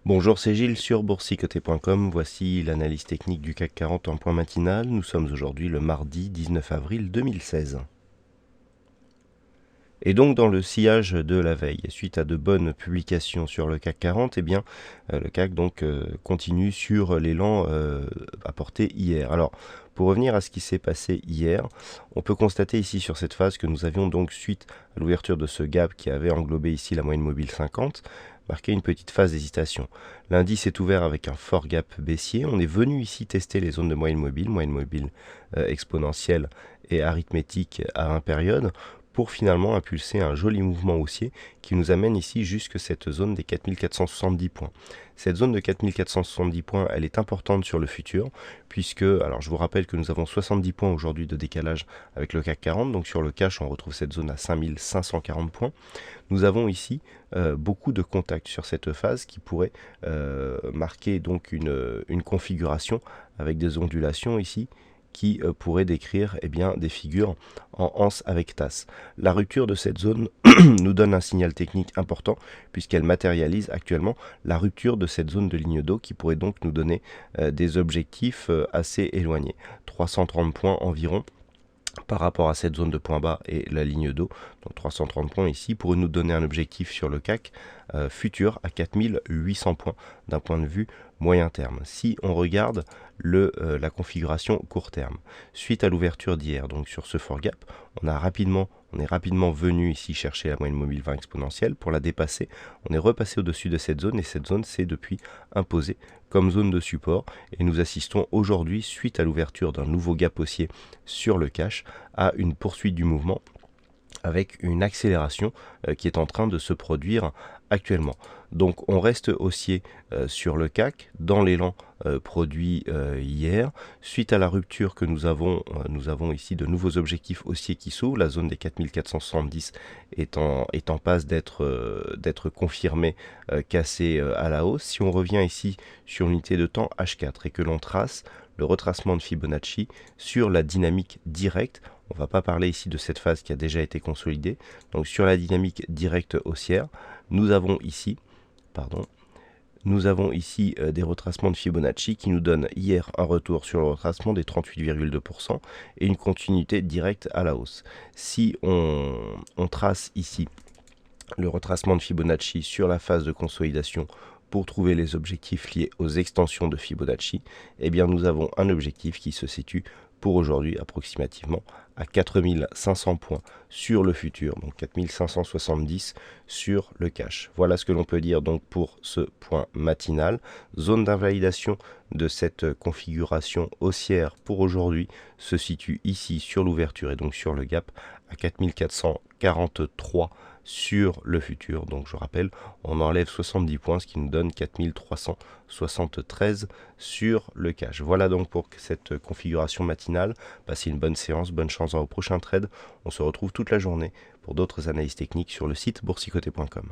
Bonjour, c'est Gilles sur boursicoté.com. Voici l'analyse technique du CAC 40 en point matinal. Nous sommes aujourd'hui le mardi 19 avril 2016. Et donc dans le sillage de la veille, suite à de bonnes publications sur le CAC 40, le CAC continue sur l'élan apporté hier. Alors, pour revenir à ce qui s'est passé hier, on peut constater ici sur cette phase que nous avions donc, suite à l'ouverture de ce gap qui avait englobé ici la moyenne mobile 50, marqué une petite phase d'hésitation. L'indice est ouvert avec un fort gap baissier. On est venu ici tester les zones de moyenne mobile exponentielle et arithmétique à 1 période, pour finalement impulser un joli mouvement haussier qui nous amène ici jusque cette zone des 4470 points. Cette zone de 4470 points, elle est importante sur le futur, puisque, alors je vous rappelle que nous avons 70 points aujourd'hui de décalage avec le CAC 40, donc sur le cash on retrouve cette zone à 5540 points. Nous avons ici beaucoup de contacts sur cette phase qui pourrait marquer donc une configuration avec des ondulations ici, qui pourrait décrire des figures en anse avec tasse. La rupture de cette zone nous donne un signal technique important puisqu'elle matérialise actuellement la rupture de cette zone de ligne d'eau qui pourrait donc nous donner des objectifs assez éloignés. 330 points environ par rapport à cette zone de point bas et la ligne d'eau, donc 330 points ici, pourrait nous donner un objectif sur le CAC futur à 4800 points d'un point de vue moyen terme. Si on regarde la configuration court terme, suite à l'ouverture d'hier, donc sur ce fort gap, on est rapidement venu ici chercher la moyenne mobile 20 exponentielle pour la dépasser. On est repassé au-dessus de cette zone et cette zone s'est depuis imposée comme zone de support et nous assistons aujourd'hui, suite à l'ouverture d'un nouveau gap haussier sur le cash, à une poursuite du mouvement avec une accélération qui est en train de se produire actuellement. Donc on reste haussier sur le CAC dans l'élan produit hier. Suite à la rupture que nous avons ici de nouveaux objectifs haussiers qui s'ouvrent. La zone des 4470 est en passe d'être confirmée, cassée à la hausse. Si on revient ici sur l'unité de temps H4 et que l'on trace le retracement de Fibonacci sur la dynamique directe, on ne va pas parler ici de cette phase qui a déjà été consolidée, donc sur la dynamique directe haussière, nous avons ici des retracements de Fibonacci qui nous donnent hier un retour sur le retracement des 38,2% et une continuité directe à la hausse. Si on trace ici le retracement de Fibonacci sur la phase de consolidation pour trouver les objectifs liés aux extensions de Fibonacci, nous avons un objectif qui se situe pour aujourd'hui approximativement à 4500 points sur le futur, donc 4570 sur le cash. Voilà ce que l'on peut dire donc pour ce point matinal. Zone d'invalidation de cette configuration haussière pour aujourd'hui se situe ici sur l'ouverture et donc sur le gap à 4443 sur le futur. Donc je rappelle, on enlève 70 points, ce qui nous donne 4373 sur le cash. Voilà donc pour cette configuration matinale. Passez une bonne séance, bonne chance dans vos prochains trades. On se retrouve toute la journée pour d'autres analyses techniques sur le site boursicoté.com.